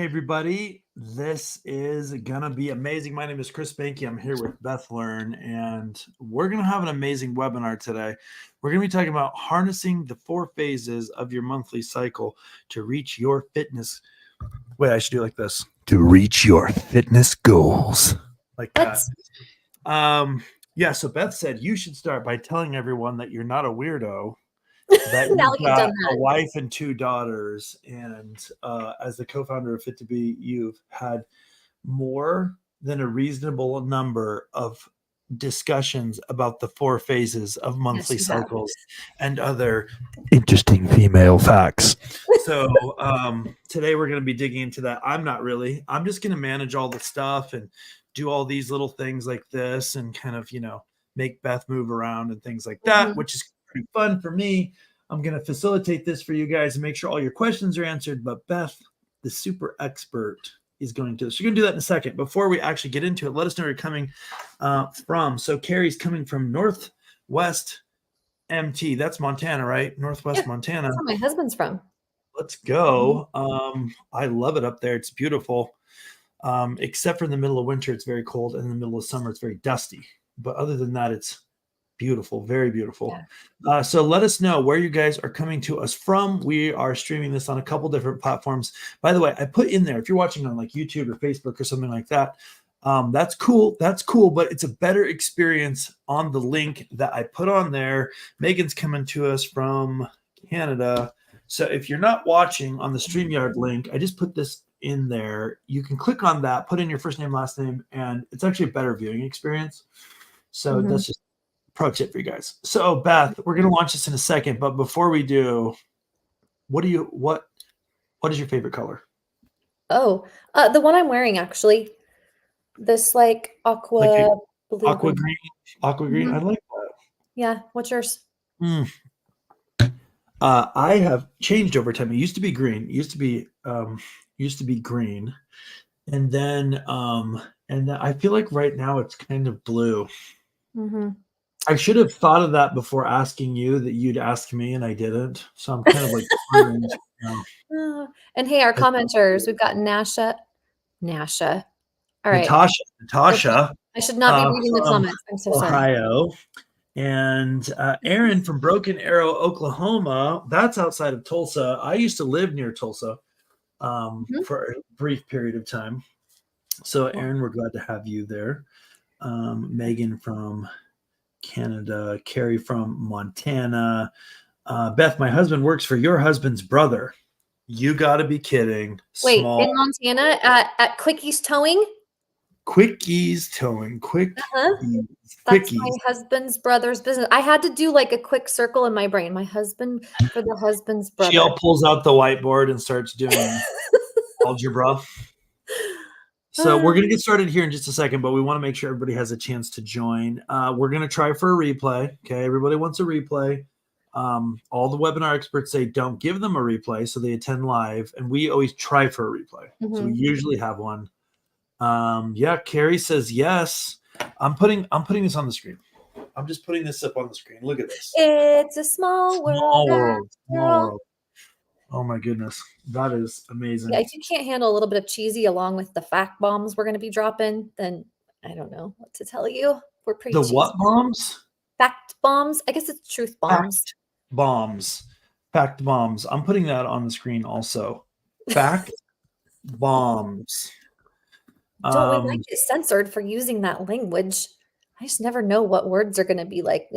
everybody. This is gonna be amazing. My name is Chris Behnke. I'm here with Beth Learn, and we're gonna have an amazing webinar today. We're gonna be talking about harnessing the 4 phases of your monthly cycle to reach your fitness. Wait, I should do it like this. To reach your fitness goals. Like that. Yeah, so Beth said you should start by telling everyone that you're not a weirdo. That you've got a wife and 2 daughters, and as the co-founder of Fit to Be, you've had more than a reasonable number of discussions about the 4 phases of monthly cycles and other interesting female facts. So today we're going to be digging into that. I'm just going to manage all the stuff and do all these little things like this and kind of, make Beth move around and things like that, which is pretty fun for me. I'm going to facilitate this for you guys and make sure all your questions are answered. But Beth, the super expert, is going to. So you're going to do that in a second. Before we actually get into it, let us know where you're coming from. So Carrie's coming from Northwest MT. That's Montana, right? Northwest Montana. That's where my husband's from. Let's go. I love it up there. It's beautiful. Except for in the middle of winter, it's very cold. And in the middle of summer, it's very dusty. But other than that, it's beautiful, very beautiful. Yeah. So let us know where you guys are coming to us from. We are streaming this on a couple different platforms. By the way, I put in there, if you're watching on like YouTube or Facebook or something like that, that's cool. That's cool, but it's a better experience on the link that I put on there. Megan's coming to us from Canada. So if you're not watching on the StreamYard link, I just put this in there. You can click on that, put in your first name, last name, and it's actually a better viewing experience. So that's just a pro tip for you guys. So Beth, we're going to launch this in a second, but before we do, what is your favorite color? Oh, the one I'm wearing actually. This like aqua blue. Aqua green. I like that. Yeah. What's yours? I have changed over time. It used to be green. It used to be green. And then I feel like right now it's kind of blue. I should have thought of that before asking you that you'd ask me, and I didn't. So I'm kind of like, and hey, our commenters, we've got Nasha. All right. Natasha. I should not be reading the comments. I'm so sorry. Ohio. And Aaron from Broken Arrow, Oklahoma. That's outside of Tulsa. I used to live near Tulsa for a brief period of time. So Aaron, we're glad to have you there. Megan from Canada, Carrie from Montana. Beth, my husband works for your husband's brother. You got to be kidding. Wait, in Montana at Quickies Towing? Quickies Towing. That's my husband's brother's business. I had to do like a quick circle in my brain. My husband for the husband's brother. She all pulls out the whiteboard and starts doing algebra. So we're going to get started here in just a second, but we want to make sure everybody has a chance to join. We're going to try for a replay. Okay. Everybody wants a replay. All the webinar experts say don't give them a replay, so they attend live, and we always try for a replay. So we usually have one. Carrie says yes. I'm putting this on the screen. I'm just putting this up on the screen. Look at this. It's a small world. Small world. Oh my goodness. That is amazing. Yeah, if you can't handle a little bit of cheesy along with the fact bombs we're going to be dropping, then I don't know what to tell you. We're pretty The cheesy. what bombs? Fact bombs. I guess it's truth bombs. Fact bombs. I'm putting that on the screen also. Fact bombs. Don't we might get censored for using that language? I just never know what words are going to be like.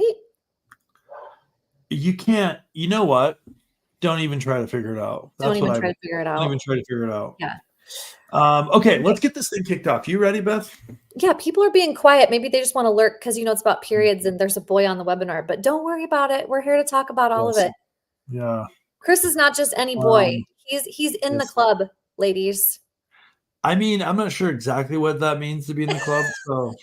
You can't. You know what? Don't even try to figure it out. Don't even try to figure it out. Yeah. Okay, let's get this thing kicked off. You ready, Beth? Yeah, people are being quiet. Maybe they just want to lurk because it's about periods and there's a boy on the webinar. But don't worry about it. We're here to talk about all of it. Yeah. Chris is not just any boy. He's in the club, ladies. I mean, I'm not sure exactly what that means to be in the club, so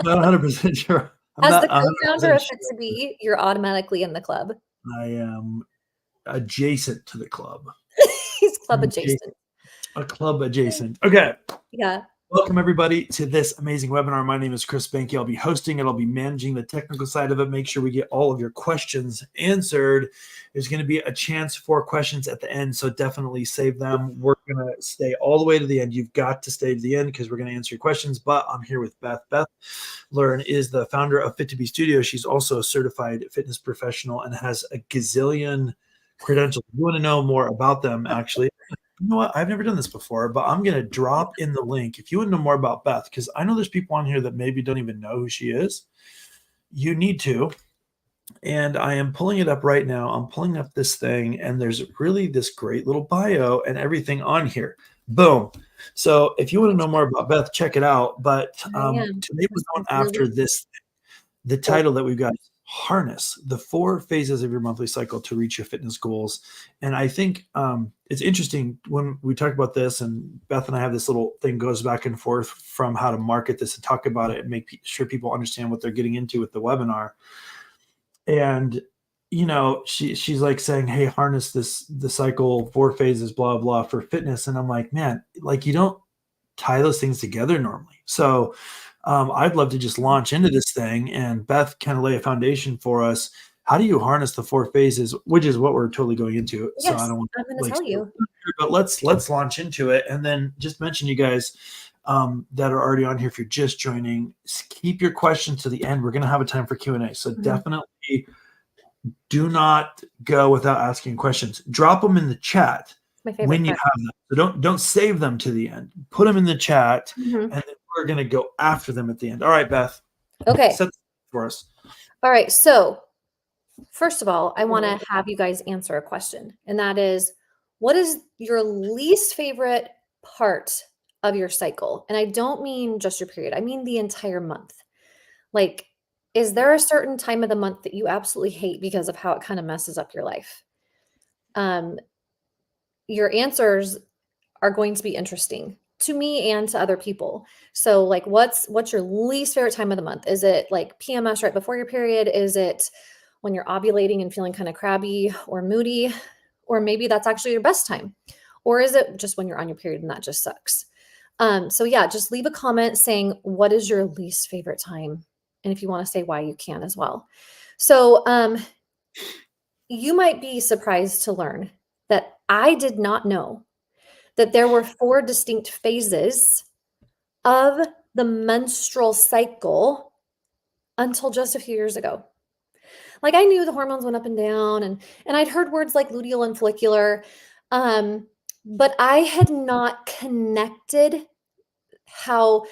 I'm not 100% sure. As the co-founder of Fit to Be, you're automatically in the club. I am adjacent to the club. He's club adjacent. A club adjacent. Okay. Yeah. Welcome, everybody, to this amazing webinar. My name is Chris Behnke. I'll be hosting it. I'll be managing the technical side of it. Make sure we get all of your questions answered. There's going to be a chance for questions at the end, so definitely save them. We're going to stay all the way to the end. You've got to stay to the end because we're going to answer your questions, but I'm here with Beth. Beth Learn is the founder of Fit to Be Studio. She's also a certified fitness professional and has a gazillion credentials. If you want to know more about them, actually, you know what? I've never done this before, but I'm going to drop in the link. If you want to know more about Beth, because I know there's people on here that maybe don't even know who she is, you need to. And I am pulling it up right now. I'm pulling up this thing, and there's really this great little bio and everything on here. Boom. So if you want to know more about Beth, check it out. But today we're going after this. The title that we've got is Harness the 4 Phases of Your Monthly Cycle to Reach Your Fitness Goals. And I think it's interesting when we talk about this, and Beth and I have this little thing goes back and forth from how to market this and talk about it and make sure people understand what they're getting into with the webinar. And you know, she's like saying, hey, harness the cycle, 4 phases, blah blah, for fitness. And I'm like, man, like, you don't tie those things together normally. So I'd love to just launch into this thing, and Beth kind of lay a foundation for us. How do you harness the 4 phases, which is what we're totally going into. Yes, so I don't want I'm going to tell you. But let's launch into it, and then just mention you guys that are already on here. If you're just joining, keep your questions to the end. We're going to have a time for Q&A. So definitely do not go without asking questions. Drop them in the chat when you have them. So don't save them to the end. Put them in the chat, and then we're going to go after them at the end. All right, Beth. Okay. Set for us. All right. So first of all, I want to have you guys answer a question, and that is, what is your least favorite part of your cycle? And I don't mean just your period. I mean the entire month. Like, is there a certain time of the month that you absolutely hate because of how it kind of messes up your life? Your answers are going to be interesting to me and to other people. So like, what's your least favorite time of the month? Is it like PMS right before your period? Is it when you're ovulating and feeling kind of crabby or moody? Or maybe that's actually your best time. Or is it just when you're on your period and that just sucks? So yeah, just leave a comment saying, what is your least favorite time? And if you want to say why, you can as well. So you might be surprised to learn that I did not know that there were 4 distinct phases of the menstrual cycle until just a few years ago. Like, I knew the hormones went up and down, and I'd heard words like luteal and follicular, but I had not connected how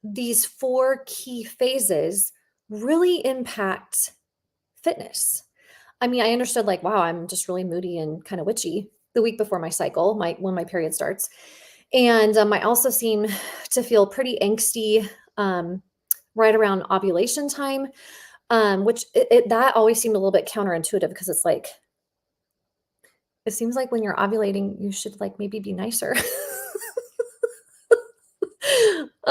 these 4 key phases really impact fitness. I mean, I understood like, wow, I'm just really moody and kind of witchy the week before my cycle, when my period starts. And I also seem to feel pretty angsty right around ovulation time, which that always seemed a little bit counterintuitive, because it's like, it seems like when you're ovulating, you should like maybe be nicer.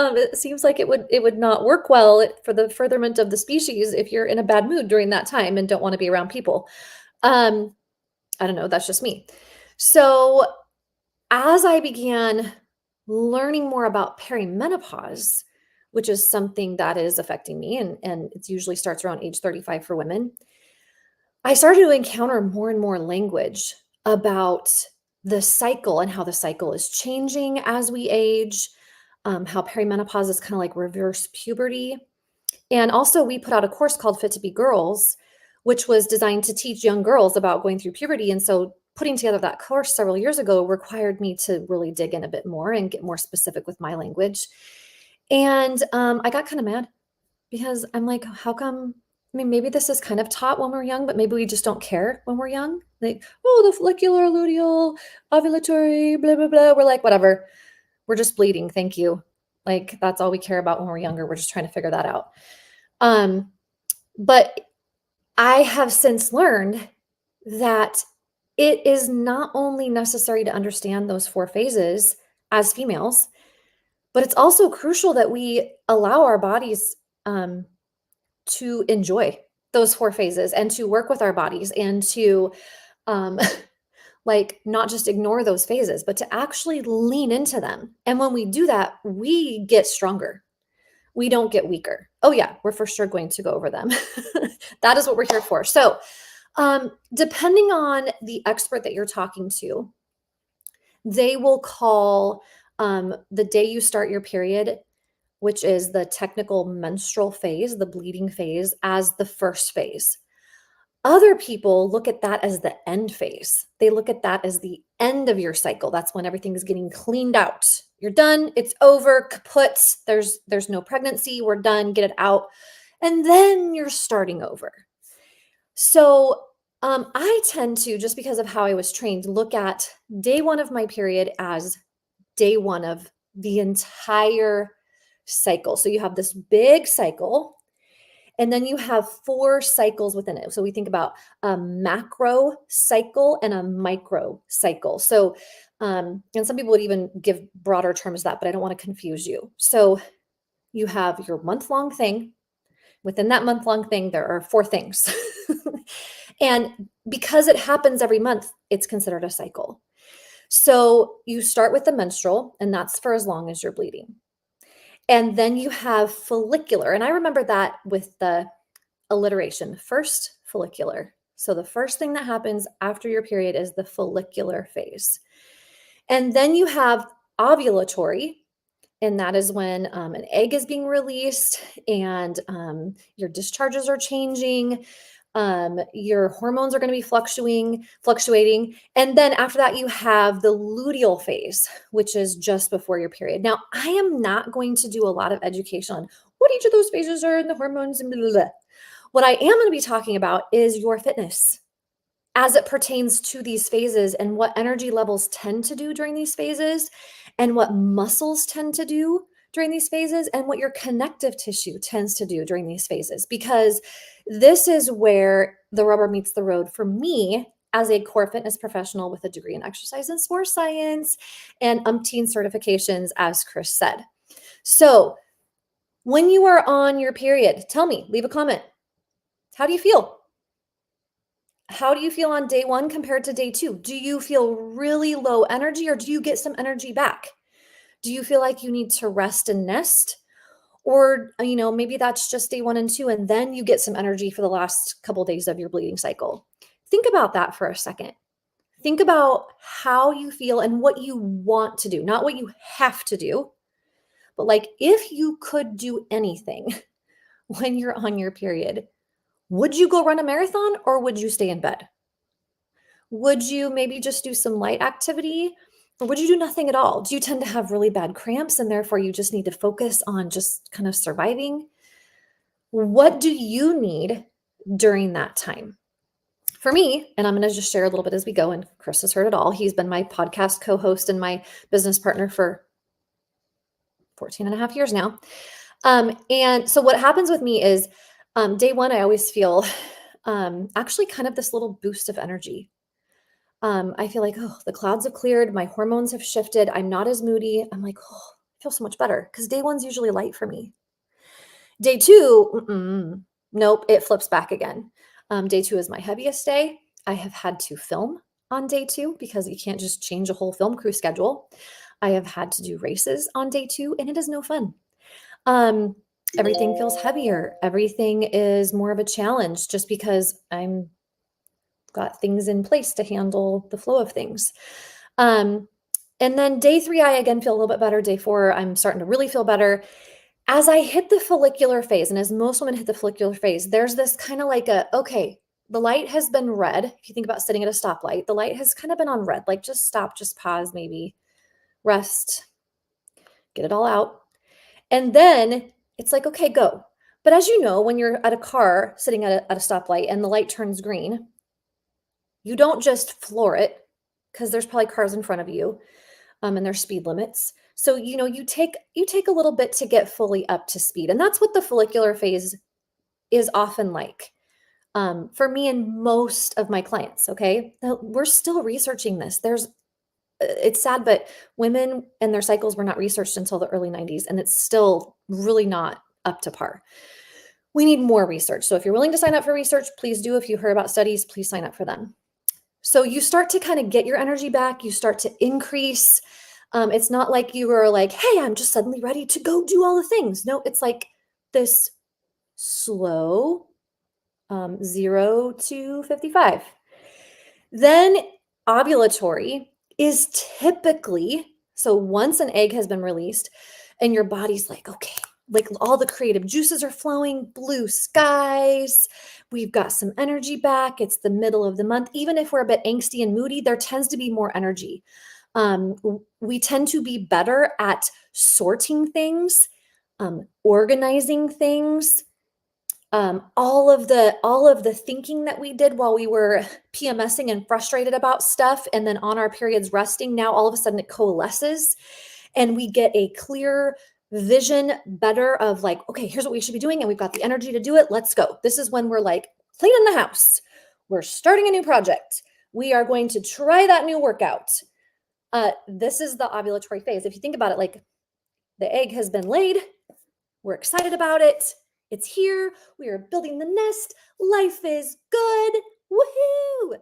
It seems like it would not work well for the furtherment of the species if you're in a bad mood during that time and don't want to be around people. I don't know. That's just me. So as I began learning more about perimenopause, which is something that is affecting me, and it usually starts around age 35 for women, I started to encounter more and more language about the cycle and how the cycle is changing as we age, how perimenopause is kind of like reverse puberty. And also, we put out a course called Fit to Be Girls, which was designed to teach young girls about going through puberty. And so putting together that course several years ago required me to really dig in a bit more and get more specific with my language. And I got kind of mad, because I'm like, how come? I mean, maybe this is kind of taught when we're young, but maybe we just don't care when we're young. Like, oh, the follicular, luteal, ovulatory, blah, blah, blah. We're like, whatever. We're just bleeding. Thank you. Like, that's all we care about when we're younger. We're just trying to figure that out. But I have since learned that it is not only necessary to understand those 4 phases as females, but it's also crucial that we allow our bodies to enjoy those 4 phases and to work with our bodies and to like not just ignore those phases, but to actually lean into them. And when we do that, we get stronger. We don't get weaker. Oh yeah, we're for sure going to go over them. That is what we're here for. So depending on the expert that you're talking to, they will call the day you start your period, which is the technical menstrual phase, the bleeding phase, as the first phase. Other people look at that as the end phase. They look at that as the end of your cycle. That's when everything is getting cleaned out. You're done. It's over. Kaput. There's no pregnancy. We're done. Get it out. And then you're starting over. So I tend to, just because of how I was trained, look at day one of my period as day one of the entire cycle. So you have this big cycle, and then you have 4 cycles within it. So we think about a macro cycle and a micro cycle. So, and some people would even give broader terms to that, but I don't want to confuse you. So you have your month-long thing. Within that month-long thing, there are 4 things. And because it happens every month, it's considered a cycle. So you start with the menstrual, and that's for as long as you're bleeding. And then you have follicular. And I remember that with the alliteration, first follicular. So the first thing that happens after your period is the follicular phase. And then you have ovulatory, and that is when an egg is being released and your discharges are changing. Your hormones are going to be fluctuating. And then after that, you have the luteal phase, which is just before your period. Now, I am not going to do a lot of education on what each of those phases are and the hormones and blah, blah, blah. What I am going to be talking about is your fitness as it pertains to these phases and what energy levels tend to do during these phases and what muscles tend to do during these phases and what your connective tissue tends to do during these phases, because this is where the rubber meets the road for me as a core fitness professional with a degree in exercise and sports science and umpteen certifications, as Chris said. So when you are on your period, tell me, leave a comment. How do you feel? How do you feel on day 1 compared to day 2? Do you feel really low energy, or do you get some energy back? Do you feel like you need to rest and nest? Or, maybe that's just day 1 and 2, and then you get some energy for the last couple of days of your bleeding cycle. Think about that for a second. Think about how you feel and what you want to do, not what you have to do, but like if you could do anything when you're on your period, would you go run a marathon or would you stay in bed? Would you maybe just do some light activity, or would you do nothing at all? Do you tend to have really bad cramps and therefore you just need to focus on just kind of surviving? What do you need during that time? For me, and I'm going to just share a little bit as we go, and Chris has heard it all. He's been my podcast co-host and my business partner for 14 and a half years now. And so what happens with me is day 1, I always feel actually kind of this little boost of energy. I feel like, oh, the clouds have cleared. My hormones have shifted. I'm not as moody. I'm like, oh, I feel so much better, because day 1's usually light for me. Day 2, nope, it flips back again. Day 2 is my heaviest day. I have had to film on day 2 because you can't just change a whole film crew schedule. I have had to do races on day 2, and it is no fun. Everything feels heavier. Everything is more of a challenge just because I'm got things in place to handle the flow of things. And then day 3, I again feel a little bit better. Day 4, I'm starting to really feel better. As I hit the follicular phase, and as most women hit the follicular phase, there's this kind of like okay, the light has been red. If you think about sitting at a stoplight, the light has kind of been on red, like just stop, just pause, maybe rest, get it all out. And then it's like, okay, go. But as you know, when you're at a car sitting at a stoplight and the light turns green, you don't just floor it, because there's probably cars in front of you, and there's speed limits. So, you take a little bit to get fully up to speed. And that's what the follicular phase is often like. For me and most of my clients, okay? Now, we're still researching this. It's sad, but women and their cycles were not researched until the early 90s, and it's still really not up to par. We need more research. So if you're willing to sign up for research, please do. If you heard about studies, please sign up for them. So you start to kind of get your energy back. You start to increase. It's not like you are like, hey, I'm just suddenly ready to go do all the things. No, it's like this slow 0 to 55. Then ovulatory is typically, so once an egg has been released and your body's like, okay, like all the creative juices are flowing, blue skies, we've got some energy back. It's the middle of the month. Even if we're a bit angsty and moody, there tends to be more energy. We tend to be better at sorting things, organizing things, all of the thinking that we did while we were PMSing and frustrated about stuff, and then on our periods resting, now all of a sudden it coalesces and we get a clear vision better of like, okay, here's what we should be doing, and we've got the energy to do it. Let's go. This is when we're like cleaning the house. We're starting a new project. We are going to try that new workout. This is the ovulatory phase. If you think about it, like the egg has been laid, we're excited about it. It's here. We are building the nest. Life is good. Woohoo!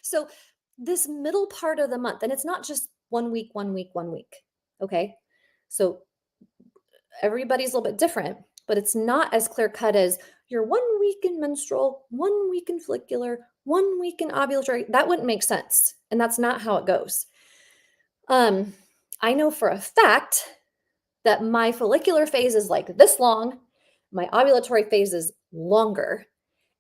So this middle part of the month, and it's not just 1 week, 1 week, 1 week. Okay. So everybody's a little bit different, but it's not as clear cut as you're 1 week in menstrual, 1 week in follicular, 1 week in ovulatory. That wouldn't make sense. And that's not how it goes. I know for a fact that my follicular phase is like this long, my ovulatory phase is longer,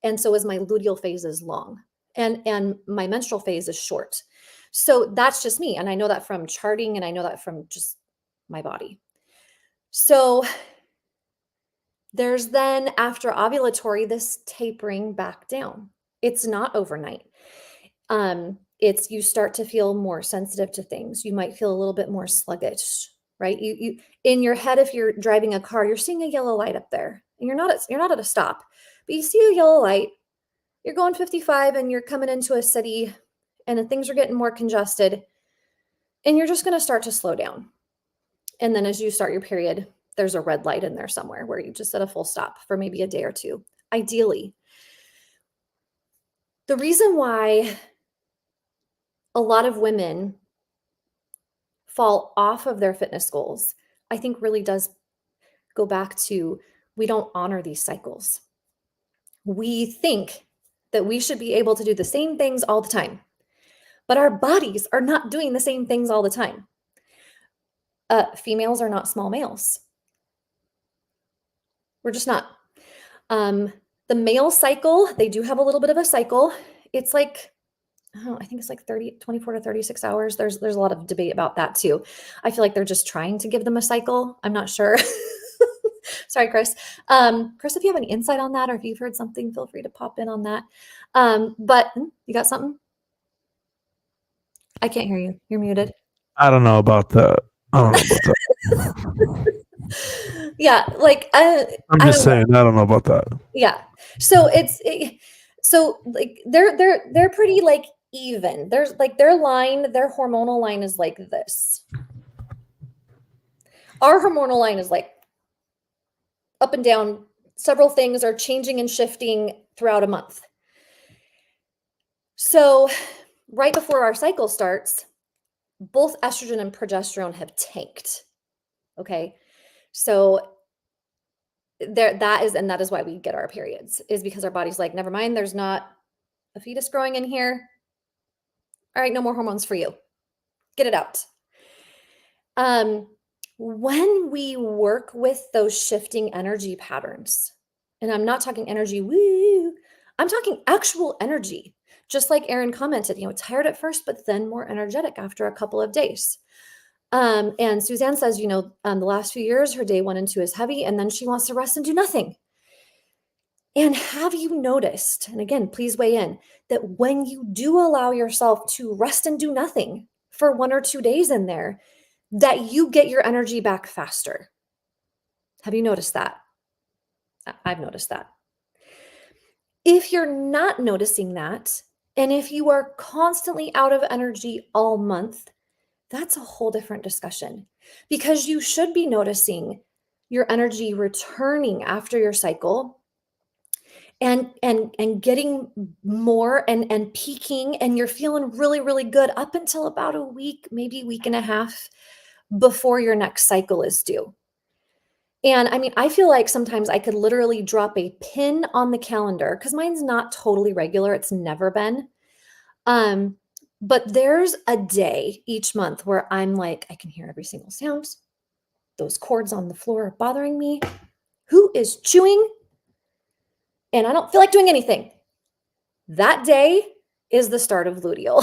and so is my luteal phase is long, and my menstrual phase is short. So that's just me, and I know that from charting, and I know that from just my body. So there's then after ovulatory this tapering back down. It's not overnight. It's you start to feel more sensitive to things. You might feel a little bit more sluggish, right? You in your head, if you're driving a car, you're seeing a yellow light up there, and you're not at a stop, but you see a yellow light. You're going 55, and you're coming into a city, and things are getting more congested, and you're just going to start to slow down. And then as you start your period, there's a red light in there somewhere where you just set a full stop for maybe a day or two. Ideally, the reason why a lot of women fall off of their fitness goals, I think really does go back to we don't honor these cycles. We think that we should be able to do the same things all the time, but our bodies are not doing the same things all the time. Females are not small males. We're just not. The male cycle, they do have a little bit of a cycle. It's like, I think it's like 24 to 36 hours. There's a lot of debate about that too. I feel like they're just trying to give them a cycle. I'm not sure. Sorry, Chris. Chris, if you have any insight on that, or if you've heard something, feel free to pop in on that. But you got something? I can't hear you. You're muted. I don't know about that. I don't know about that. Yeah, like I'm just saying, I don't know about that. Yeah. So so like they're pretty like even. There's like their hormonal line is like this. Our hormonal line is like up and down. Several things are changing and shifting throughout a month. So right before our cycle starts, both estrogen and progesterone have tanked. Okay. So that is why we get our periods, is because our body's like, never mind, there's not a fetus growing in here. All right, no more hormones for you. Get it out. When we work with those shifting energy patterns, and I'm not talking energy, woo, I'm talking actual energy. Just like Erin commented, tired at first, but then more energetic after a couple of days. And Suzanne says, the last few years, her day 1 and 2 is heavy, and then she wants to rest and do nothing. And have you noticed, and again, please weigh in, that when you do allow yourself to rest and do nothing for 1 or 2 days in there, that you get your energy back faster? Have you noticed that? I've noticed that. If you're not noticing that, and if you are constantly out of energy all month, that's a whole different discussion, because you should be noticing your energy returning after your cycle. and getting more and peaking, and you're feeling really, really good up until about a week, maybe week and a half before your next cycle is due. And I mean, I feel like sometimes I could literally drop a pin on the calendar because mine's not totally regular. It's never been. Um, but there's a day each month where I'm like, I can hear every single sound. Those cords on the floor are bothering me. Who is chewing? And I don't feel like doing anything. That day is the start of luteal.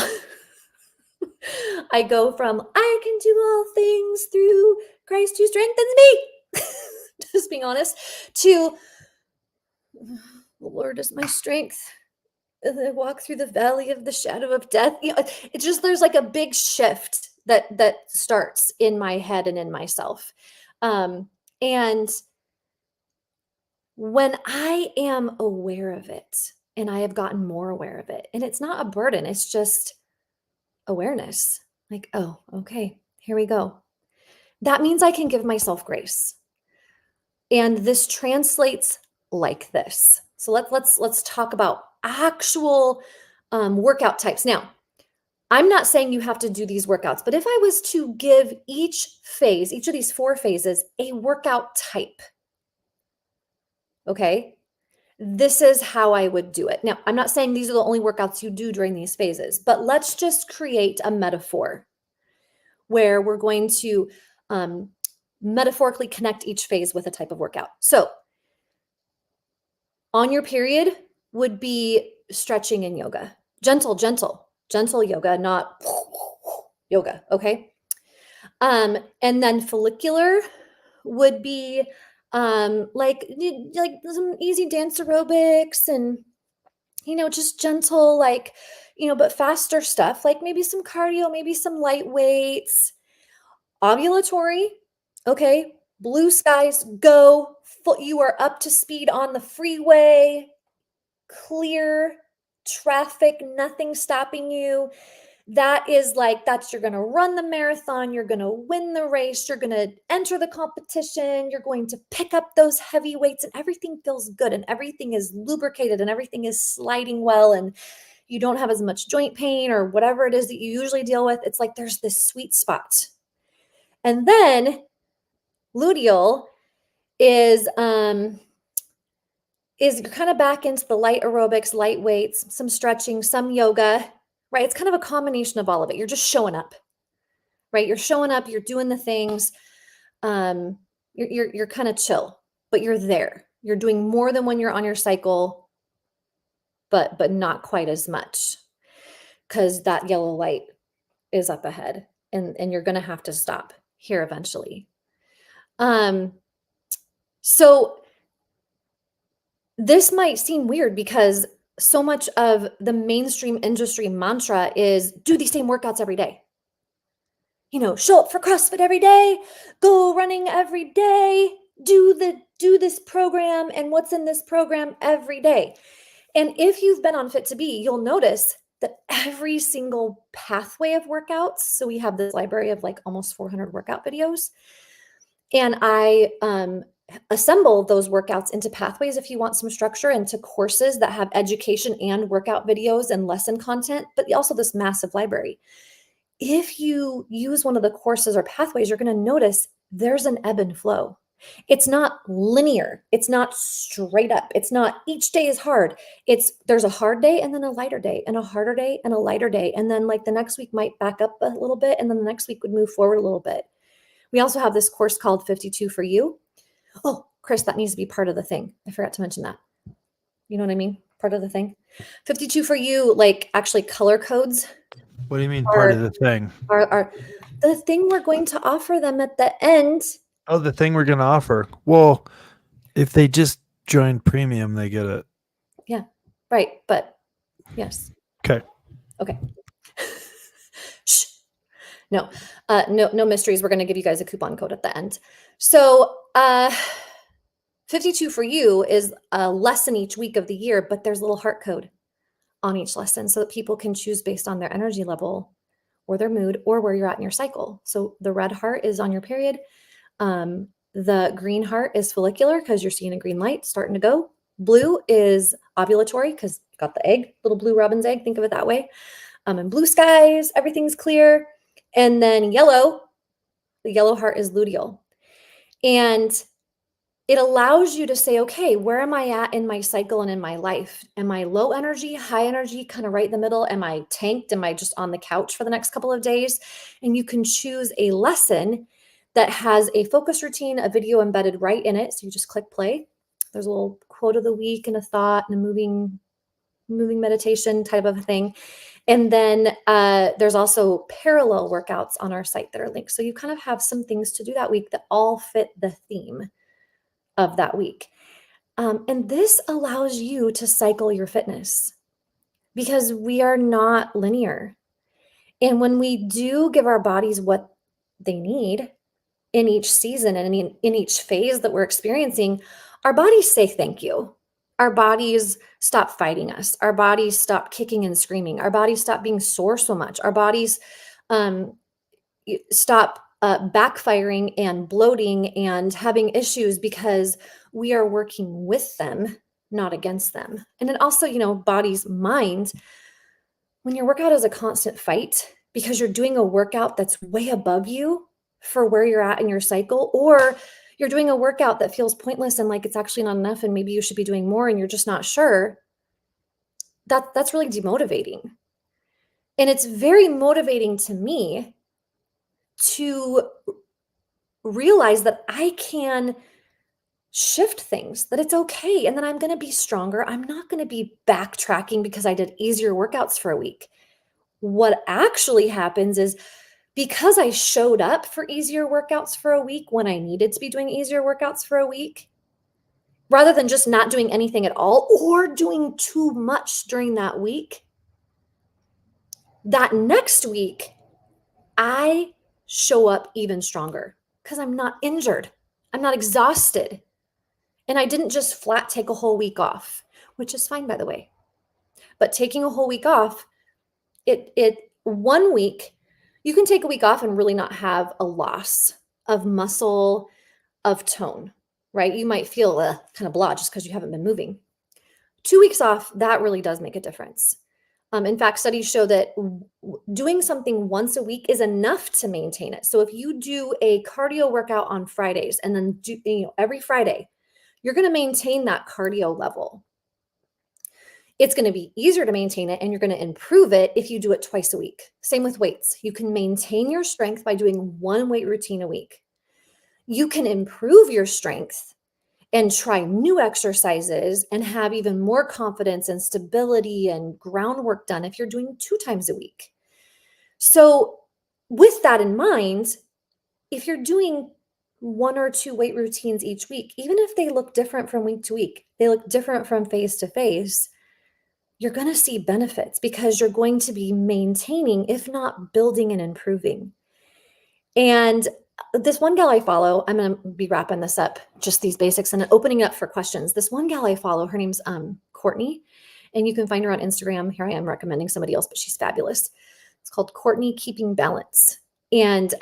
I go from I can do all things through Christ who strengthens me, just being honest, to the Lord is my strength. As I walk through the valley of the shadow of death. It's just there's like a big shift that starts in my head and in myself. And when I am aware of it, and I have gotten more aware of it, and it's not a burden, it's just awareness. Like, oh, okay, here we go. That means I can give myself grace. And this translates like this. So let's talk about actual workout types. Now, I'm not saying you have to do these workouts, but if I was to give each phase, each of these 4 phases, a workout type, okay, this is how I would do it. Now, I'm not saying these are the only workouts you do during these phases, but let's just create a metaphor where we're going to metaphorically connect each phase with a type of workout. So on your period would be stretching and yoga. Gentle yoga, not yoga, okay? And then follicular would be like some easy dance aerobics and, just gentle, like, but faster stuff, like maybe some cardio, maybe some light weights. Ovulatory, okay, blue skies, go. You are up to speed on the freeway, clear traffic, nothing stopping you. That's you're going to run the marathon, you're going to win the race, you're going to enter the competition, you're going to pick up those heavy weights, and everything feels good and everything is lubricated and everything is sliding well, and you don't have as much joint pain or whatever it is that you usually deal with. It's like there's this sweet spot. And then luteal is you're kind of back into the light aerobics, light weights, some stretching, some yoga, right? It's kind of a combination of all of it. You're just showing up, right? You're showing up, you're doing the things. You're kind of chill, but you're there. You're doing more than when you're on your cycle, but not quite as much because that yellow light is up ahead and you're going to have to stop here eventually. So this might seem weird because so much of the mainstream industry mantra is do these same workouts every day. Show up for CrossFit every day, go running every day, do this program and what's in this program every day. And if you've been on Fit to Be, you'll notice that every single pathway of workouts, so we have this library of like almost 400 workout videos, and I assemble those workouts into pathways if you want some structure, into courses that have education and workout videos and lesson content, but also this massive library. If you use one of the courses or pathways, you're going to notice there's an ebb and flow. It's not linear. It's not straight up. It's not each day is hard. There's a hard day and then a lighter day and a harder day and a lighter day. And then like the next week might back up a little bit. And then the next week would move forward a little bit. We also have this course called 52 for You. Oh, Chris, that needs to be part of the thing. I forgot to mention that. You know what I mean? Part of the thing. 52 for You, like actually color codes. What do you mean part of the thing? Are the thing we're going to offer them at the end. Oh, the thing we're going to offer. Well, if they just join premium, they get it. Yeah, right. But yes. Okay. Shh. No mysteries. We're going to give you guys a coupon code at the end. So 52 for You is a lesson each week of the year, but there's a little heart code on each lesson so that people can choose based on their energy level or their mood or where you're at in your cycle. So the red heart is on your period. The green heart is follicular because you're seeing a green light starting to go. Blue is ovulatory because you got the egg, little blue robin's egg, think of it that way. And blue skies, everything's clear. And then yellow, the yellow heart is luteal. And it allows you to say, okay, where am I at in my cycle and in my life? Am I low energy, high energy, kind of right in the middle? Am I tanked? Am I just on the couch for the next couple of days? And you can choose a lesson that has a focus routine, a video embedded right in it. So you just click play. There's a little quote of the week and a thought and a moving meditation type of a thing. And then there's also parallel workouts on our site that are linked. So you kind of have some things to do that week that all fit the theme of that week. And this allows you to cycle your fitness because we are not linear. And when we do give our bodies what they need in each season and in each phase that we're experiencing, our bodies say thank you. Our bodies stop fighting us. Our bodies stop kicking and screaming. Our bodies stop being sore so much. Our bodies stop backfiring and bloating and having issues because we are working with them, not against them. And then also, body's mind, when your workout is a constant fight because you're doing a workout that's way above you for where you're at in your cycle, or you're doing a workout that feels pointless and like it's actually not enough and maybe you should be doing more and you're just not sure, that's really demotivating. And it's very motivating to me to realize that I can shift things, that it's okay, and that I'm going to be stronger. I'm not going to be backtracking because I did easier workouts for a week. What actually happens is because I showed up for easier workouts for a week when I needed to be doing easier workouts for a week, rather than just not doing anything at all or doing too much during that week, that next week, I show up even stronger because I'm not injured. I'm not exhausted. And I didn't just flat take a whole week off, which is fine, by the way. But taking a whole week off, it 1 week, you can take a week off and really not have a loss of muscle, of tone, right? You might feel kind of blah just because you haven't been moving. 2 weeks off, that really does make a difference. In fact, studies show that doing something once a week is enough to maintain it. So if you do a cardio workout on Fridays and then do, every Friday, you're going to maintain that cardio level. It's going to be easier to maintain it and you're going to improve it if you do it twice a week. Same with weights. You can maintain your strength by doing one weight routine a week. You can improve your strength and try new exercises and have even more confidence and stability and groundwork done if you're doing 2 times a week. So with that in mind, if you're doing 1 or 2 weight routines each week, even if they look different from week to week, they look different from phase to phase, you're going to see benefits because you're going to be maintaining, if not building and improving. And this one gal I follow, I'm going to be wrapping this up, just these basics and opening up for questions. This one gal I follow, her name's Courtney, and you can find her on Instagram. Here I am recommending somebody else, but she's fabulous. It's called Courtney Keeping Balance. And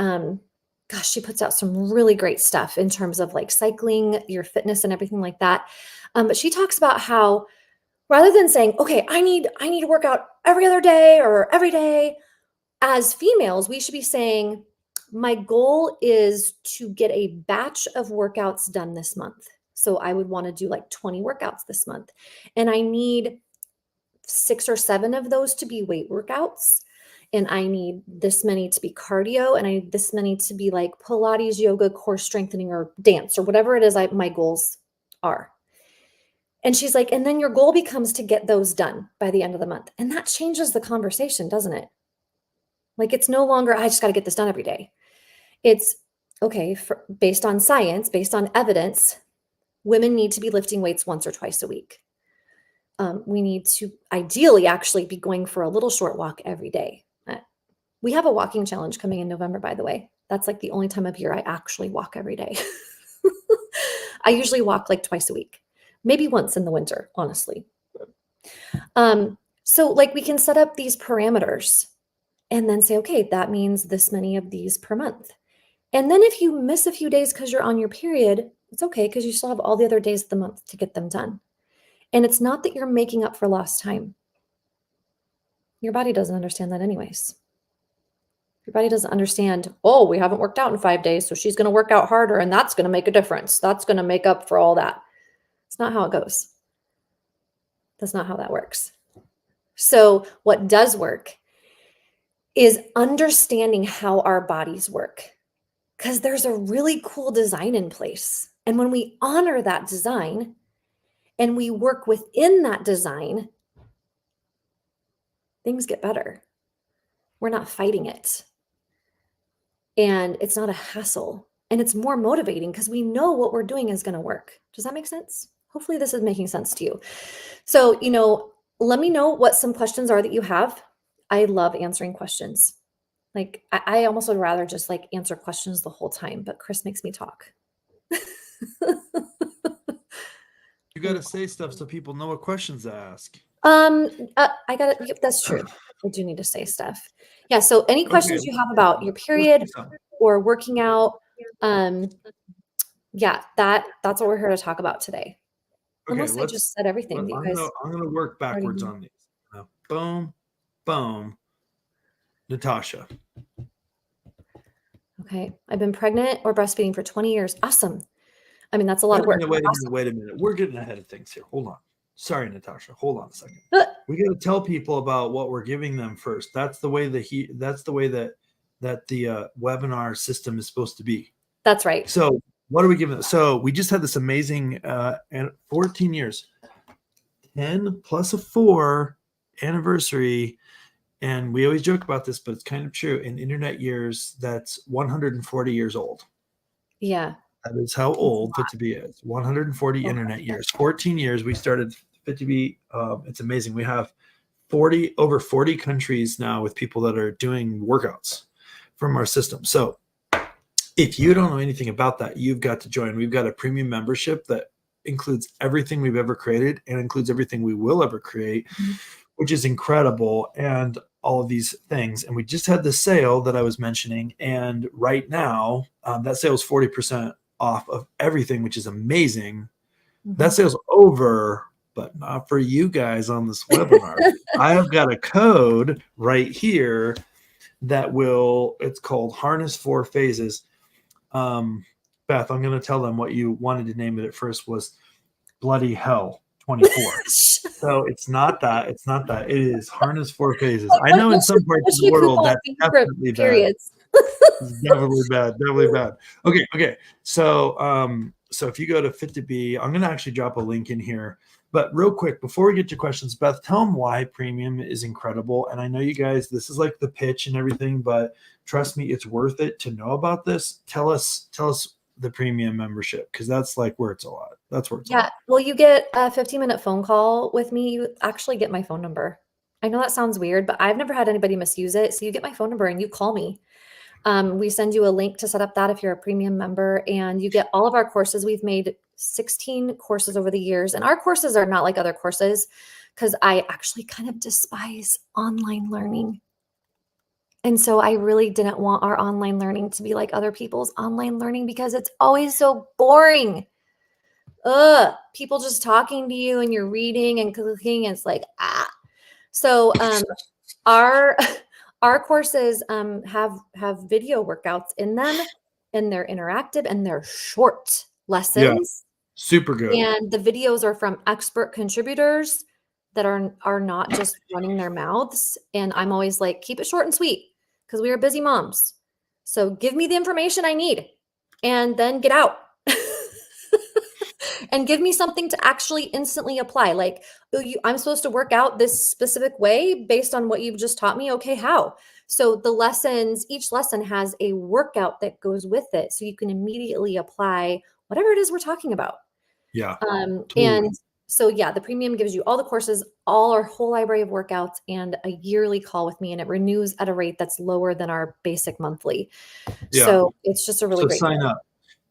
gosh, she puts out some really great stuff in terms of like cycling, your fitness and everything like that. But she talks about how rather than saying, okay, I need to work out every other day or every day, as females, we should be saying, my goal is to get a batch of workouts done this month. So I would want to do like 20 workouts this month. And I need 6 or 7 of those to be weight workouts. And I need this many to be cardio. And I need this many to be like Pilates, yoga, core strengthening, or dance, or whatever it is my goals are. And she's like, and then your goal becomes to get those done by the end of the month. And that changes the conversation, doesn't it? Like it's no longer, I just got to get this done every day. It's okay, based on science, based on evidence, women need to be lifting weights once or twice a week. We need to ideally actually be going for a little short walk every day. We have a walking challenge coming in November, by the way. That's like the only time of year I actually walk every day. I usually walk like twice a week, maybe once in the winter, honestly. So like we can set up these parameters and then say, okay, that means this many of these per month. And then if you miss a few days because you're on your period, it's okay because you still have all the other days of the month to get them done. And it's not that you're making up for lost time. Your body doesn't understand that anyways. Your body doesn't understand, oh, we haven't worked out in 5 days, so she's going to work out harder and that's going to make a difference. That's going to make up for all that. It's not how it goes. That's not how that works. So what does work is understanding how our bodies work, because there's a really cool design in place. And when we honor that design and we work within that design, things get better. We're not fighting it. And it's not a hassle. And it's more motivating because we know what we're doing is going to work. Does that make sense? Hopefully this is making sense to you. So, let me know what some questions are that you have. I love answering questions. Like I almost would rather just like answer questions the whole time, but Chris makes me talk. You got to say stuff so people know what questions to ask. I got it. That's true. I do need to say stuff. Yeah. So any questions you have about your period or working out, yeah, that's what we're here to talk about today. Okay, Unless I just said everything that you guys. I'm gonna work backwards on these. Boom, boom. Natasha. Okay. I've been pregnant or breastfeeding for 20 years. Awesome. I mean, that's a lot of work. Wait a minute. We're getting ahead of things here. Hold on. Sorry, Natasha. Hold on a second. We got to tell people about what we're giving them first. That's the way that the webinar system is supposed to be. That's right. So what are we giving them? So we just had this amazing 14 years, 10 plus a 4 anniversary. And we always joke about this, but it's kind of true. In internet years, that's 140 years old. Yeah. That is how old Fit2B is. 140 internet years. 14 years we started Fit2B. It's amazing. We have over 40 countries now with people that are doing workouts from our system. So if you don't know anything about that, you've got to join. We've got a premium membership that includes everything we've ever created and includes everything we will ever create, which is incredible. And all of these things. And we just had the sale that I was mentioning. And right now, that sale is 40% off of everything, which is amazing. That sale's over, but not for you guys on this webinar. I have got a code right here that it's called Harness 4 Phases. Beth, I'm going to tell them what you wanted to name it at first was Bloody Hell 24. So it's not that. It is Harness 4 Phases. I know in some parts of the world that's definitely bad. It's definitely bad. Okay. So if you go to Fit2B, I'm going to actually drop a link in here. But real quick, before we get to questions, Beth, tell them why premium is incredible. And I know you guys, this is like the pitch and everything, but trust me, it's worth it to know about this. Tell us the premium membership, because that's like where it's a lot. That's where it's at. Well, you get a 15-minute phone call with me. You actually get my phone number. I know that sounds weird, but I've never had anybody misuse it. So you get my phone number and you call me. We send you a link to set up that if you're a premium member, and you get all of our courses. We've made 16 courses over the years, and our courses are not like other courses because I actually kind of despise online learning. And so I really didn't want our online learning to be like other people's online learning because it's always so boring. People just talking to you and you're reading and clicking, and it's like, So our courses have video workouts in them, and they're interactive and they're short lessons. Yeah, super good. And the videos are from expert contributors that are not just running their mouths. And I'm always like, keep it short and sweet because we are busy moms. So give me the information I need and then get out. And give me something to actually instantly apply. Like, I'm supposed to work out this specific way based on what you've just taught me. Okay, how? So the lessons, each lesson has a workout that goes with it. So you can immediately apply whatever it is we're talking about. Yeah. Totally. And so, yeah, the premium gives you all the courses, all our whole library of workouts, and a yearly call with me, and it renews at a rate that's lower than our basic monthly. Yeah. So it's just a really great sign up.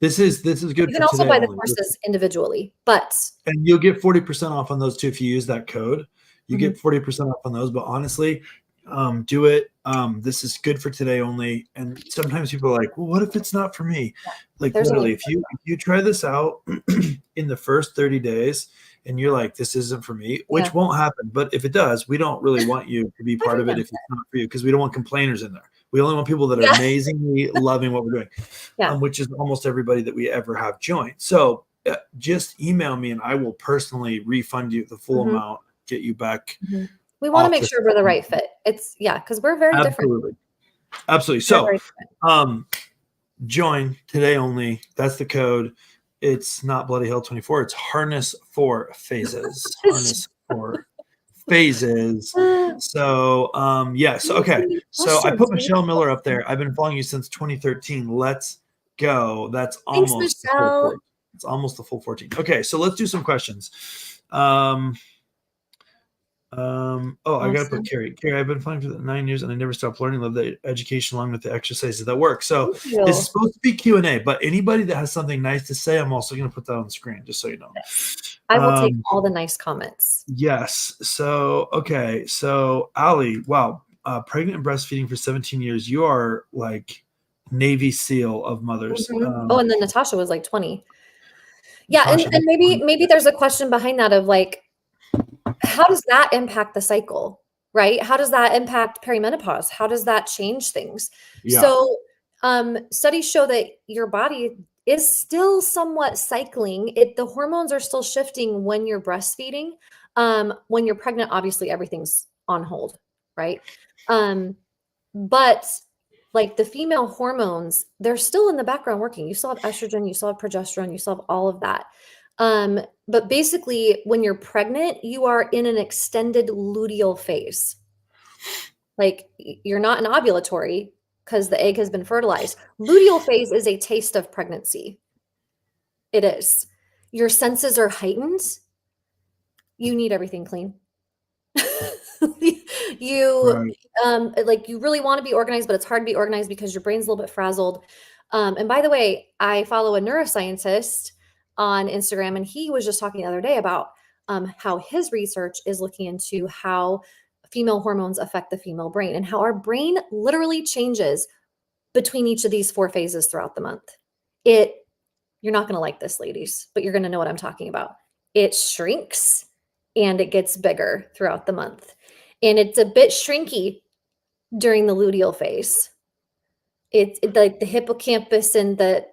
This is good. You can also buy the courses individually, and you'll get 40% off on those too if you use that code. You get 40% off on those. But honestly, do it. This is good for today only. And sometimes people are like, "Well, what if it's not for me?" Like literally, if you try this out in the first 30 days, and you're like, this isn't for me, Yeah. which won't happen. But if it does, we don't really want you to be I part of it think if it's not for you, because we don't want complainers in there. We only want people that are Yeah. amazingly loving what we're doing, Yeah. which is almost everybody that we ever have joined. So just email me and I will personally refund you the full Mhm. amount, get you back. Mhm. We want to off make the sure we're the system. right fit. It's because we're very different. Absolutely. We're So, very different. join today only. That's the code. It's not Bloody Hell 24. It's Harness for Phases. Harness for Phases. So, yes. Okay. So I put Michelle Miller up there. I've been following you since 2013. Let's go. That's Thanks, almost the full Michelle. 14. It's almost the full 14. Okay. So let's do some questions. I gotta put Awesome. Carrie. I've been flying for 9 years and I never stopped learning. Love the education along with the exercises that work. So Thank you. this is supposed to be Q&A, but anybody that has something nice to say, I'm also gonna put that on the screen, just so you know. I will take all the nice comments. Yes. So okay. So Ali, wow, pregnant and breastfeeding for 17 years. You are like Navy SEAL of mothers. And then Natasha was like 20. Yeah, Natasha, and maybe there's a question behind that of like, how does that impact the cycle, right? How does that impact perimenopause? How does that change things? Yeah. So studies show that your body is still somewhat cycling. The hormones are still shifting when you're breastfeeding. When you're pregnant, obviously everything's on hold, right? But like the female hormones, they're still in the background working. You still have estrogen, you still have progesterone, you still have all of that. But basically, when you're pregnant, you are in an extended luteal phase. Like you're not in ovulatory because the egg has been fertilized. Luteal phase is a taste of pregnancy. It is. Your senses are heightened. You need everything clean. You really want to be organized, but it's hard to be organized because your brain's a little bit frazzled. And by the way, I follow a neuroscientist on Instagram, and he was just talking the other day about how his research is looking into how female hormones affect the female brain and how our brain literally changes between each of these 4 phases throughout the month. You're not going to like this, ladies, but you're going to know what I'm talking about. It shrinks and it gets bigger throughout the month. And it's a bit shrinky during the luteal phase. It's like the hippocampus and the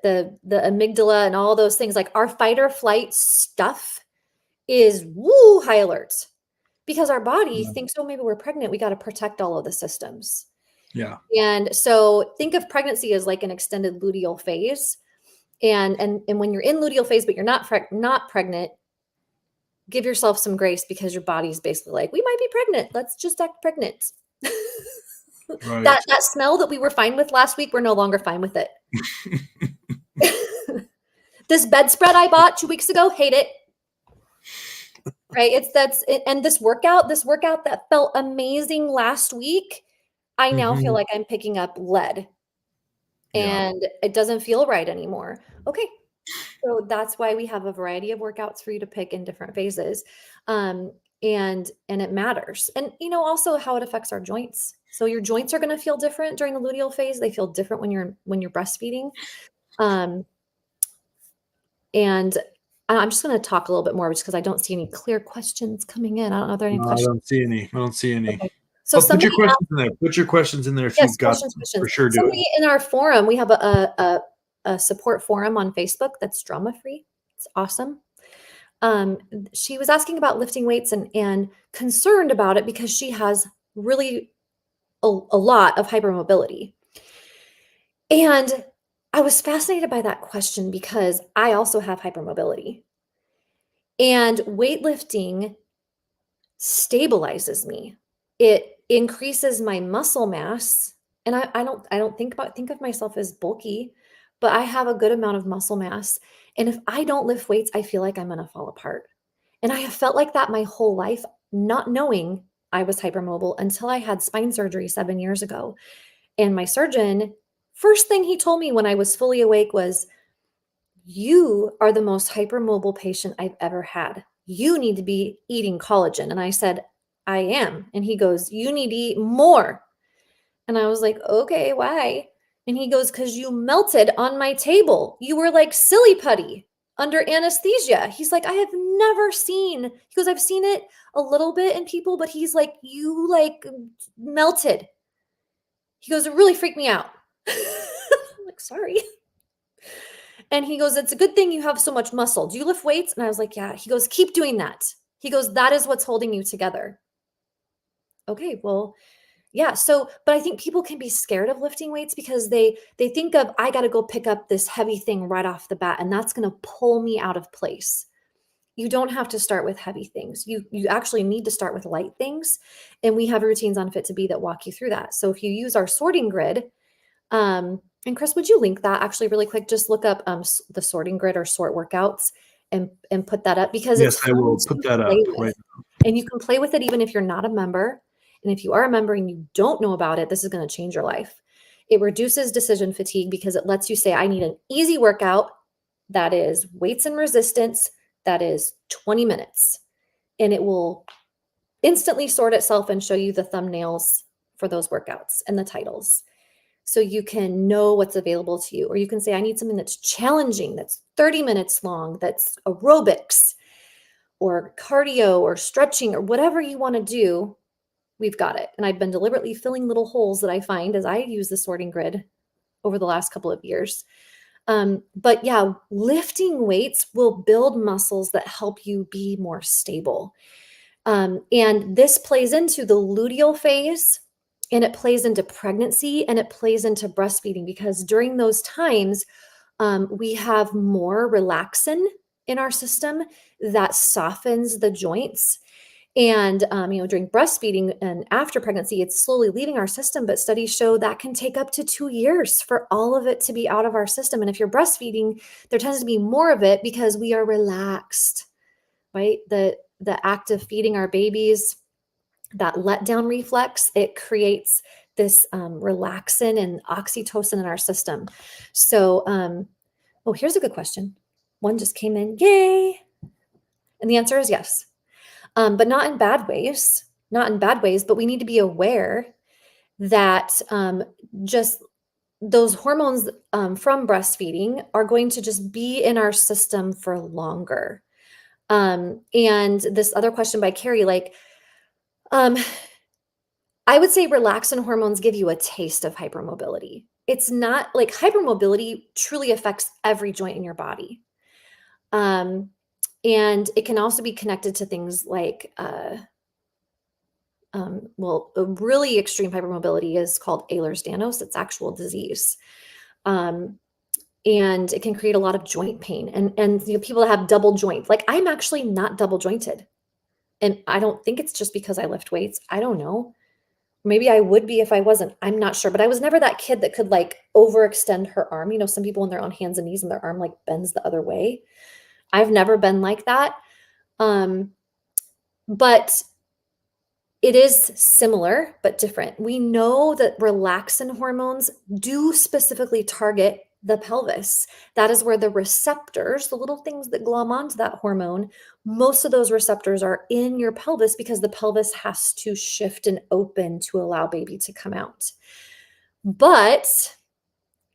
amygdala and all those things, like our fight or flight stuff is high alert because our body thinks, oh, maybe we're pregnant. We got to protect all of the systems. Yeah. And so think of pregnancy as like an extended luteal phase. And when you're in luteal phase, but you're not pregnant, give yourself some grace because your body's basically like, we might be pregnant. Let's just act pregnant. Right. That smell that we were fine with last week, we're no longer fine with it. This bedspread I bought 2 weeks ago, hate it. Right? And this workout that felt amazing last week, I now feel like I'm picking up lead. And it doesn't feel right anymore. Okay. So that's why we have a variety of workouts for you to pick in different phases. And it matters. And also how it affects our joints. So your joints are going to feel different during the luteal phase. They feel different when you're breastfeeding. And I'm just going to talk a little bit more just because I don't see any clear questions coming in. I don't know if there are any questions. I don't see any. Okay. So put your questions in there. Put your questions in there if you've got questions. for sure. Somebody in our forum, we have a support forum on Facebook that's drama free. It's awesome. She was asking about lifting weights and concerned about it because she has really a lot of hypermobility. And I was fascinated by that question because I also have hypermobility. And weightlifting stabilizes me. It increases my muscle mass. And I don't think of myself as bulky, but I have a good amount of muscle mass. And if I don't lift weights, I feel like I'm going to fall apart. And I have felt like that my whole life, not knowing I was hypermobile until I had spine surgery 7 years ago. And my surgeon, first thing he told me when I was fully awake was, you are the most hypermobile patient I've ever had. You need to be eating collagen. And I said, I am. And he goes, you need to eat more. And I was like, okay, why? And he goes, because you melted on my table. You were like silly putty under anesthesia. He's like, I have never seen, he goes, I've seen it a little bit in people, but he's like, you like melted. He goes, it really freaked me out. I'm like, sorry. And he goes, it's a good thing you have so much muscle. Do you lift weights? And I was like, yeah. He goes, keep doing that. He goes, that is what's holding you together. Okay, well, yeah. So, but I think people can be scared of lifting weights because they think of, I got to go pick up this heavy thing right off the bat, and that's going to pull me out of place. You don't have to start with heavy things. You actually need to start with light things. And we have routines on Fit to Be that walk you through that. So if you use our sorting grid, and Chris, would you link that actually really quick? Just look up the sorting grid or sort workouts and put that up, because Yes, it's I will fun put to that up play right with. And you can play with it even if you're not a member. And if you are a member and you don't know about it, this is going to change your life. It reduces decision fatigue because it lets you say, I need an easy workout that is weights and resistance, that is 20 minutes. And it will instantly sort itself and show you the thumbnails for those workouts and the titles. So you can know what's available to you. Or you can say, I need something that's challenging, that's 30 minutes long, that's aerobics or cardio or stretching or whatever you want to do. We've got it. And I've been deliberately filling little holes that I find as I use the sorting grid over the last couple of years. But yeah, lifting weights will build muscles that help you be more stable. And this plays into the luteal phase, and it plays into pregnancy, and it plays into breastfeeding, because during those times, we have more relaxin in our system that softens the joints. And, during breastfeeding and after pregnancy, it's slowly leaving our system, but studies show that can take up to 2 years for all of it to be out of our system. And if you're breastfeeding, there tends to be more of it because we are relaxed, right? The act of feeding our babies, that letdown reflex, it creates this relaxin and oxytocin in our system. So, oh, here's a good question. One just came in, yay. And the answer is yes. But not in bad ways, but we need to be aware that just those hormones from breastfeeding are going to just be in our system for longer. And this other question by Carrie, like, I would say relaxin hormones give you a taste of hypermobility. It's not like hypermobility truly affects every joint in your body. And it can also be connected to things like, a really extreme hypermobility is called Ehlers-Danlos. It's actual disease. And it can create a lot of joint pain. And people that have double joints, like I'm actually not double jointed. And I don't think it's just because I lift weights. I don't know. Maybe I would be if I wasn't. I'm not sure. But I was never that kid that could like overextend her arm. Some people when they're on hands and knees and their arm like bends the other way. I've never been like that. But it is similar, but different. We know that relaxin hormones do specifically target the pelvis. That is where the receptors, the little things that glom onto that hormone, most of those receptors are in your pelvis because the pelvis has to shift and open to allow baby to come out. But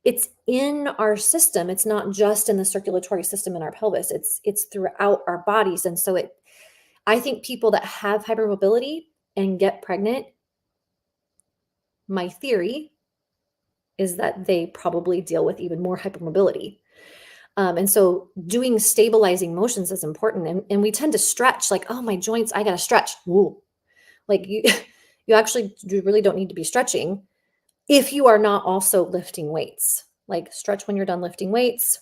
it's in our system. It's not just in the circulatory system in our pelvis. It's throughout our bodies. And so I think people that have hypermobility and get pregnant, my theory is that they probably deal with even more hypermobility. And so doing stabilizing motions is important. And we tend to stretch like, oh, my joints, I got to stretch. Ooh. Like you really don't need to be stretching if you are not also lifting weights. Like stretch when you're done lifting weights,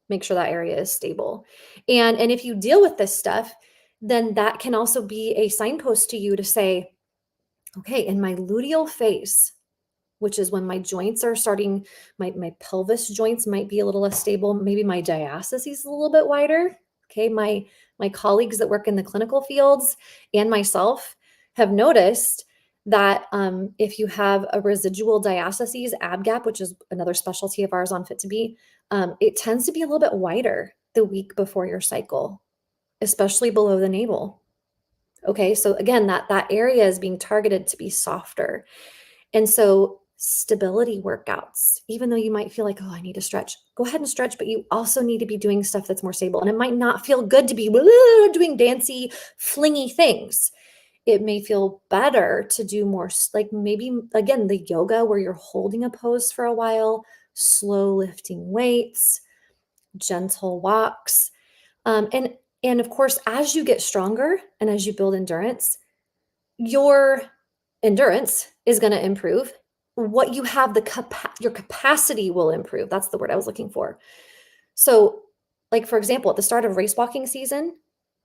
make sure that area is stable. And if you deal with this stuff, then that can also be a signpost to you to say, okay, in my luteal phase, which is when my joints are starting, my pelvis joints might be a little less stable. Maybe my diastasis is a little bit wider. Okay, my colleagues that work in the clinical fields and myself have noticed that if you have a residual diastasis ab gap, which is another specialty of ours on Fit to Be, it tends to be a little bit wider the week before your cycle, especially below the navel. Okay, so again, that area is being targeted to be softer. And so stability workouts. Even though you might feel like, oh, I need to stretch, go ahead and stretch, but you also need to be doing stuff that's more stable. And it might not feel good to be doing dancy, flingy things. It may feel better to do more, like maybe, again, the yoga where you're holding a pose for a while, slow lifting weights, gentle walks. And of course, as you get stronger and as you build endurance, your endurance is going to improve. What you have, your capacity will improve. That's the word I was looking for. So, like, for example, at the start of race walking season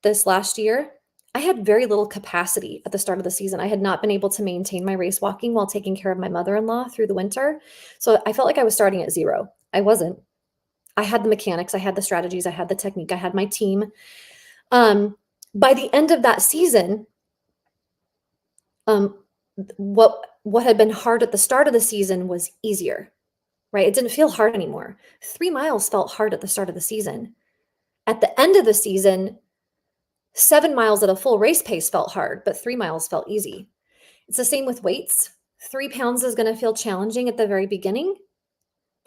this last year, I had very little capacity at the start of the season. I had not been able to maintain my race walking while taking care of my mother-in-law through the winter. So I felt like I was starting at zero. I wasn't. I had the mechanics, I had the strategies, I had the technique, I had my team. By the end of that season, what had been hard at the start of the season was easier, right? It didn't feel hard anymore. 3 miles felt hard at the start of the season. At the end of the season, 7 miles at a full race pace felt hard, but 3 miles felt easy. It's the same with weights. 3 pounds is going to feel challenging at the very beginning,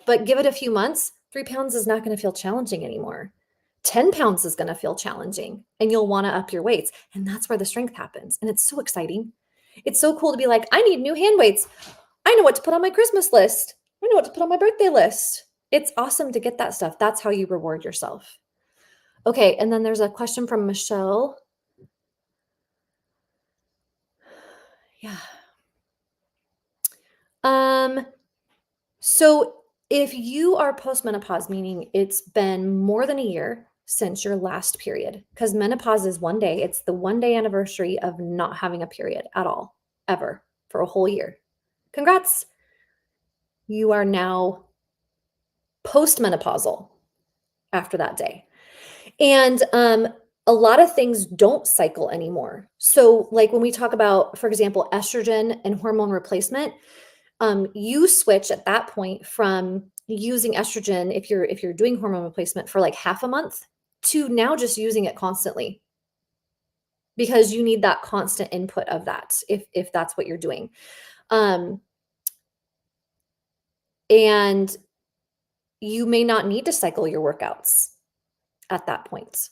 but give it a few months, 3 pounds is not going to feel challenging anymore. 10 pounds is going to feel challenging and you'll want to up your weights. And that's where the strength happens. And it's so exciting. It's so cool to be like, I need new hand weights. I know what to put on my Christmas list. I know what to put on my birthday list. It's awesome to get that stuff. That's how you reward yourself. Okay. And then there's a question from Michelle. Yeah. So if you are postmenopause, meaning it's been more than a year since your last period, because menopause is 1 day. It's the 1 day anniversary of not having a period at all, ever, for a whole year. Congrats. You are now postmenopausal after that day. And a lot of things don't cycle anymore. So like when we talk about, for example, estrogen and hormone replacement, you switch at that point from using estrogen if you're doing hormone replacement for like half a month to now just using it constantly, because you need that constant input of that if that's what you're doing. And you may not need to cycle your workouts at that point.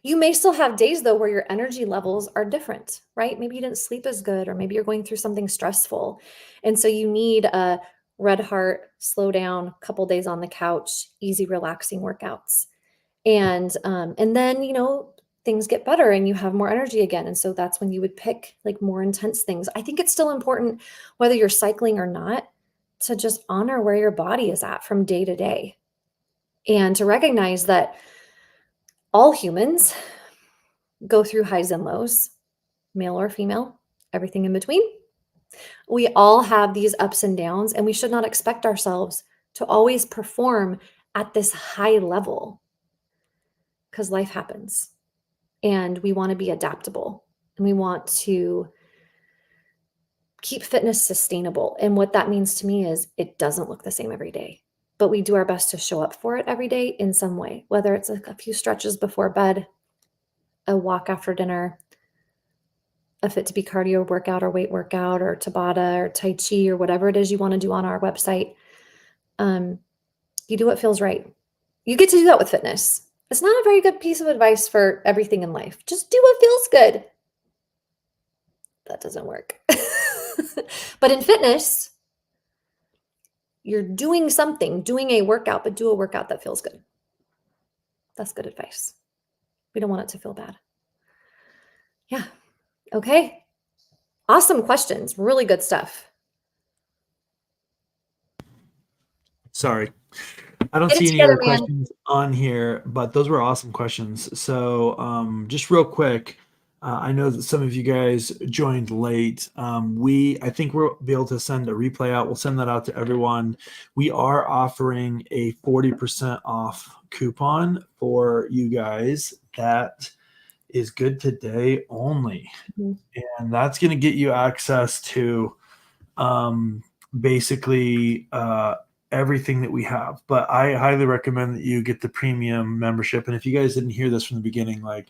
You may still have days though where your energy levels are different, right? Maybe you didn't sleep as good, or maybe you're going through something stressful. And so you need a red heart, slow down, couple days on the couch, easy, relaxing workouts. And then, things get better and you have more energy again. And so that's when you would pick like more intense things. I think it's still important, whether you're cycling or not, to just honor where your body is at from day to day, and to recognize that all humans go through highs and lows, male or female, everything in between. We all have these ups and downs, and we should not expect ourselves to always perform at this high level, because life happens and we want to be adaptable and we want to keep fitness sustainable. And what that means to me is it doesn't look the same every day, but we do our best to show up for it every day in some way, whether it's a few stretches before bed, a walk after dinner, a fit to be cardio workout or weight workout or Tabata or Tai Chi or whatever it is you want to do on our website. You do what feels right. You get to do that with fitness. It's not a very good piece of advice for everything in life. Just do what feels good. That doesn't work. But in fitness, you're doing something, doing a workout, but do a workout that feels good. That's good advice. We don't want it to feel bad. Yeah. Okay. Awesome questions. Really good stuff. Sorry. I don't see any other questions on here, but those were awesome questions. So just real quick, I know that some of you guys joined late. I think we'll be able to send a replay out. We'll send that out to everyone. We are offering a 40% off coupon for you guys. That is good today only. Mm-hmm. And that's going to get you access to basically everything that we have. But I highly recommend that you get the premium membership. And if you guys didn't hear this from the beginning, like,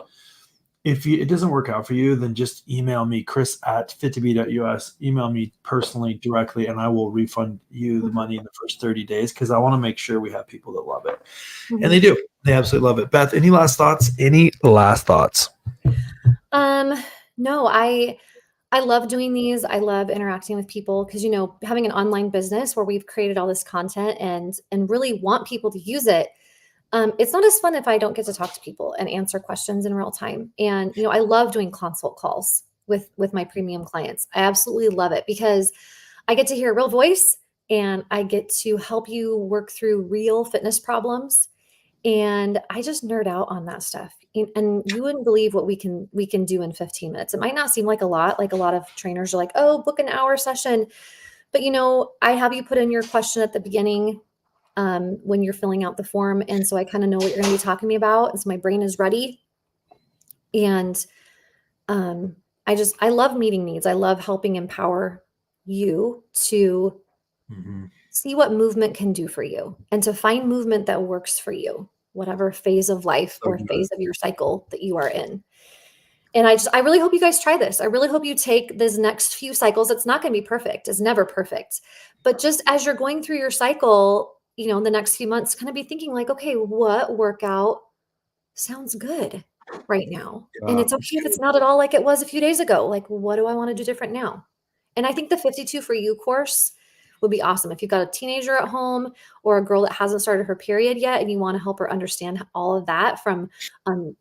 If it doesn't work out for you, then just email me, chris@fit2be.us. Email me personally directly, and I will refund you the money in the first 30 days because I want to make sure we have people that love it. And they do. They absolutely love it. Beth, any last thoughts? Any last thoughts? No, I love doing these. I love interacting with people because, having an online business where we've created all this content and really want people to use it. It's not as fun if I don't get to talk to people and answer questions in real time. And, I love doing consult calls with my premium clients. I absolutely love it because I get to hear a real voice and I get to help you work through real fitness problems. And I just nerd out on that stuff. And you wouldn't believe what we can do in 15 minutes. It might not seem like a lot. Like a lot of trainers are like, "Oh, book an hour session." But I have you put in your question at the beginning when you're filling out the form. And so I kind of know what you're going to be talking to me about. And so my brain is ready. And I love meeting needs. I love helping empower you to see what movement can do for you and to find movement that works for you, whatever phase of life or phase of your cycle that you are in. And I really hope you guys try this. I really hope you take these next few cycles. It's not going to be perfect. It's never perfect. But just as you're going through your cycle, in the next few months, kind of be thinking like, okay, what workout sounds good right now? And it's okay if it's not at all like it was a few days ago. Like, what do I want to do different now? And I think the 52 for You course would be awesome. If you've got a teenager at home or a girl that hasn't started her period yet and you want to help her understand all of that from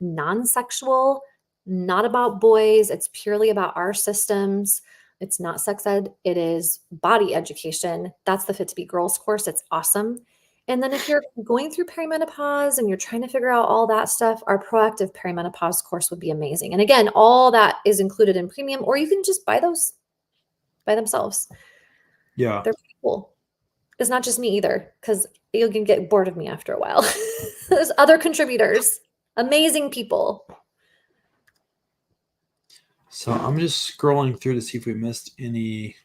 non-sexual, not about boys, it's purely about our systems. It's not sex ed, it is body education. That's the Fit to Be Girls course. It's awesome. And then if you're going through perimenopause and you're trying to figure out all that stuff, our proactive perimenopause course would be amazing. And again, all that is included in premium, or you can just buy those by themselves. Yeah. They're pretty cool. It's not just me either, because you can get bored of me after a while. There's other contributors, amazing people. So I'm just scrolling through to see if we missed any.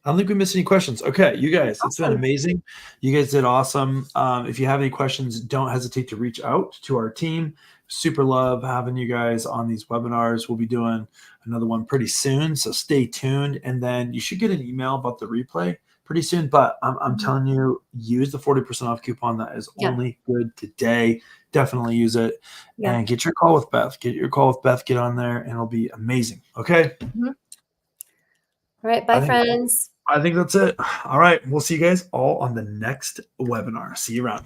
I don't think we missed any questions. Okay, you guys, It's been amazing. You guys did awesome. If you have any questions, don't hesitate to reach out to our team. Super love having you guys on these webinars. We'll be doing another one pretty soon, so stay tuned. And then you should get an email about the replay pretty soon. But I'm telling you, use the 40% off coupon. That is only good today. Definitely use it. And get your call with Beth. Get your call with Beth. Get on there, and it'll be amazing. Okay? All right. Bye, friends. I think that's it. All right. We'll see you guys all on the next webinar. See you around.